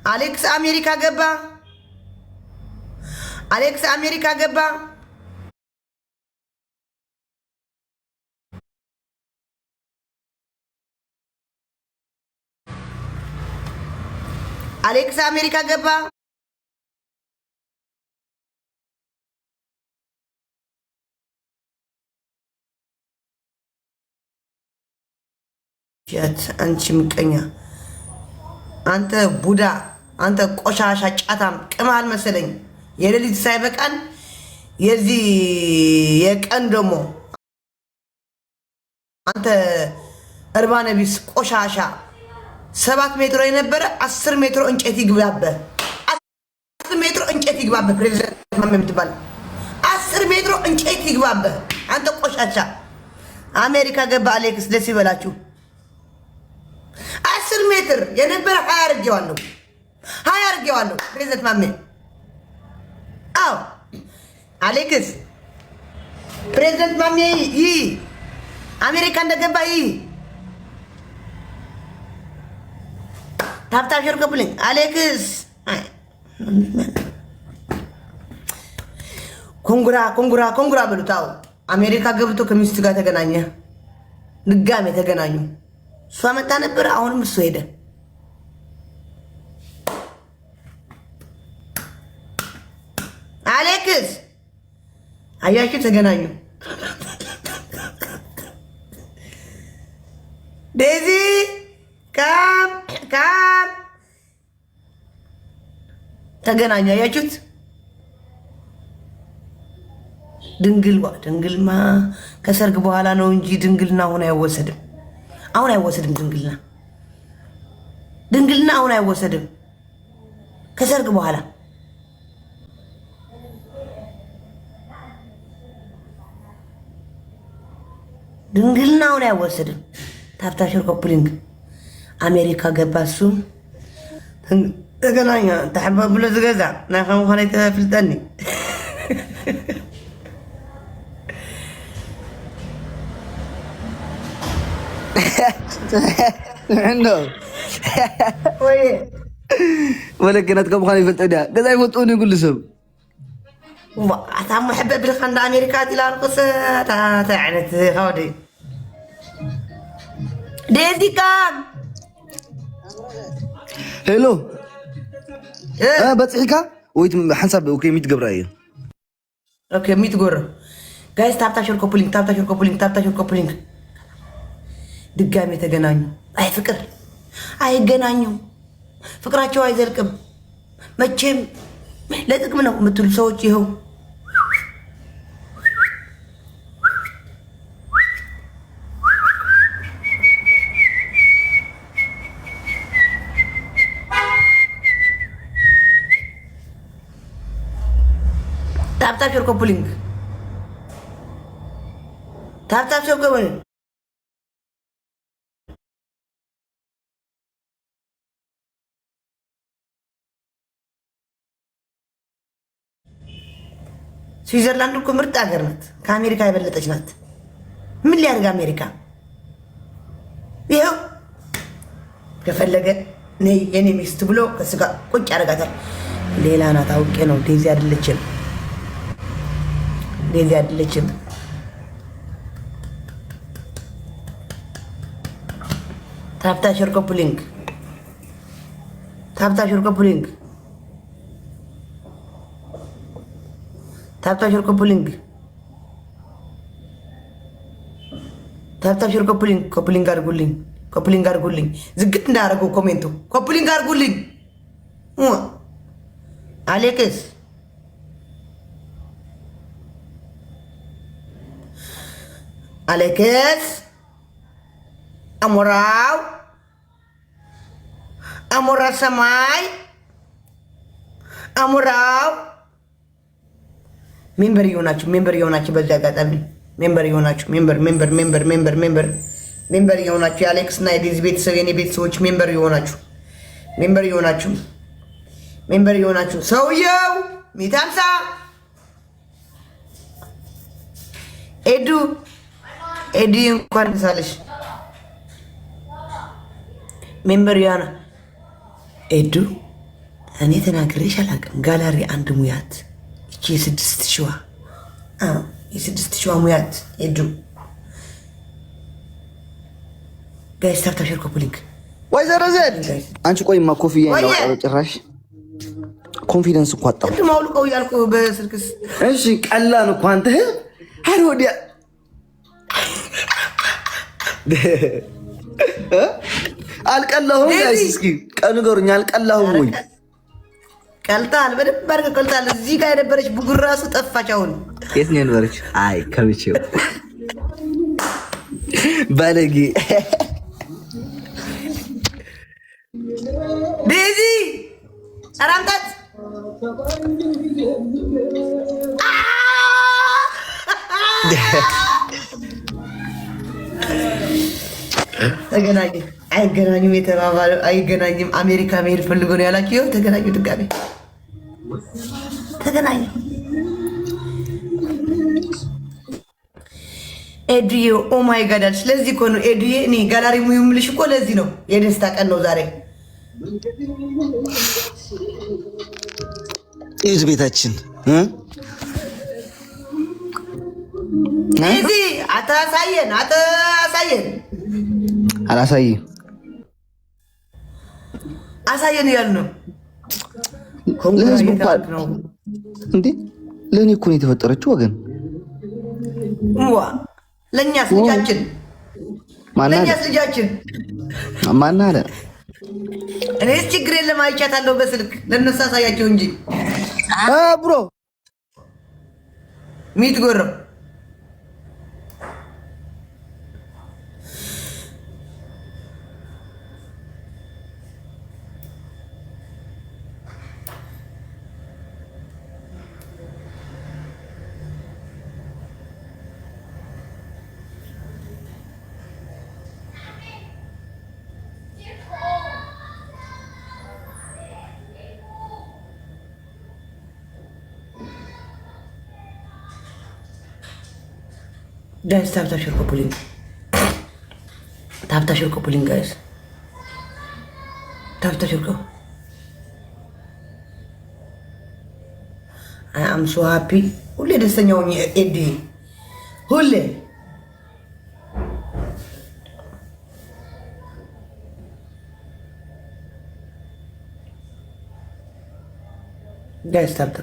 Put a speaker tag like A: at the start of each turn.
A: አሌክስ አሜሪካ ገባ። አሌክስ አሜሪካ ገባ። አሌክስ አሜሪካ ገባ። አንቺ ምቀኛ፣ አንተ ቡዳ፣ አንተ ቆሻሻ ጫታም ቅማል መሰለኝ። የሌሊት ሳይበቃን የዚህ የቀን ደግሞ አንተ እርባነቢስ ቆሻሻ 7 ሜትር የነበረ 10 ሜትር እንጨት ይግባበ 10 ሜትር እንጨት ይግባበ ፕሬዝዳንት ማሜ የምትባል 10 ሜትር እንጨት ይግባበ አንተ ቆሻሻ። አሜሪካ ገባ አሌክስ፣ ደስ ይበላችሁ። 10 ሜትር የነበረ 20 አድርጌዋለሁ ፕሬዝዳንት ማሜ። አዎ አሌክስ ፕሬዝዳንት ማሜ ይህ አሜሪካ እንደገባ ይህ ታብታብ ሸር ከብልኝ አሌክስ ኮንጉራ በሉት። አዎ አሜሪካ ገብቶ ከሚስቱ ጋር ተገናኘ፣ ድጋሜ ተገናኙ። እሷ መጣ ነበር፣ አሁንም እሱ ሄደ። አሌክስ አያችሁ፣ ተገናኙ። ዴዚ ካም ተገናኙ። አያችሁት? ድንግልማ ከሰርግ በኋላ ነው እንጂ ድንግልና አሁን አይወሰድም። ድንግልና አሁን አይወሰድም። ከሰርግ በኋላ ድንግልና አሁን አይወሰድም። ታፍታሽር ኮፕሊንግ አሜሪካ ገባ፣ እሱ ተገናኛ። ተሐባብሎ ዝገዛ ናይ ከም ኮነ ተፍልጠኒ
B: عندو ولكناتكم خلي يفلطوا كذا يفلطون يقول لسب
A: أتعم محبة بالخند أمريكا تلا القصة تعنت هودي ديزي كام
B: هلو بتصحيكا ويت حنسب اوكي 100 قبرايه
A: اوكي 100 قرة جايز تابتا شور كوبلينج ድጋሜ ተገናኙ። አይ ፍቅር አይገናኙ፣ ፍቅራቸው አይዘልቅም መቼም። ለጥቅም ነው የምትሉ ሰዎች ይኸው ታብታብ ሾር ኮፕሊንግ ስዊዘርላንድ እኮ ምርጥ ሀገር ናት። ከአሜሪካ የበለጠች ናት። ምን ሊያደርግ አሜሪካ? ይኸው ከፈለገ ነይ የኔ ሚስት ብሎ ከሱ ጋር ቁጭ ያደርጋታል። ሌላ ናት፣ አውቄ ነው። ዴዚ አይደለችም። ታብታ ሾር ኮፕሊንግ ታብታ ሾር ኮፕሊንግ አድርጉልኝ። ዝግት እንዳያደርገው ኮሜንቱ ኮፕሊንግ አድርጉልኝ። አሌክስ አሞራ ሰማይ አሞራው ሜምበር የሆናችሁ በዚህ አጋጣሚ ሜምበር የሆናችሁ የአሌክስ እና የዴዚ ቤተሰብ የኔ ቤተሰቦች ሜምበር የሆናችሁ ሰውየው 150 ኤዱ እንኳን ሳለሽ ሜምበር ያና ኤዱ እኔ ተናግሬሽ አላውቅም። ጋላሪ አንድ ሙያት እቺ የ6,000 ሙያት ኤዱ ጋይስ ታርታ ሸርኮ ፑሊንግ
B: ወይዘሮ ዘድ አንቺ ቆይማ ኮፍያ ነው ጭራሽ ኮንፊደንስ እኮ አጣሁ።
A: እንት ማውልቀው ያልኩ በስልክስ
B: እሺ ቀላል እኮ አንተ ወዲያ አልቀላሁም። ጋይስ እስኪ ንገሩኝ፣ አልቀላሁም ወይ?
A: ቀልጣል፣ በደንብ አድርገህ ቀልጣል። እዚህ ጋር የነበረች ብጉር ራሱ ጠፋች። አሁን
B: የት ነው የነበረች? አይ ከብቼው ባለጌ
A: ዴዚ አራምጣት ተገናኙ። አይገናኙም የተባባለው አይገናኝም። አሜሪካ መሄድ ፈልጎ ነው ያላችሁ። ይኸው ተገናኙ፣ ድጋሜ ተገናኙ። ኤዱዬ ኦ ማይ ጋድ አልሽ። ለዚህ እኮ ነው ኤዱዬ እኔ ጋላሪ ሙዩ የምልሽ እኮ ለዚህ ነው። የደስታ ቀን ነው ዛሬ።
B: እዚህ ቤታችን
A: እዚህ አታሳየን
B: አላሳይም
A: አሳየን እያሉ ነው።
B: ለህዝቡ እንዴ ለእኔ እኮ ነው የተፈጠረችው ወገን።
A: ለእኛስ ልጃችን
B: ማን አለ?
A: እኔስ ችግር የለም አይቻታለሁ በስልክ ለእነሱ አሳያቸው እንጂ
B: ብሮ
A: ሚት ጎረው ጋይስ ታብታ ሸርኮ ፑሊንግ ጋይስ ታብታ ሸርኮ አይ አም ሶ ሃፒ። ሁሌ ደስተኛ ሆኜ ኤዲ ሁሌ ጋይስ ታብታ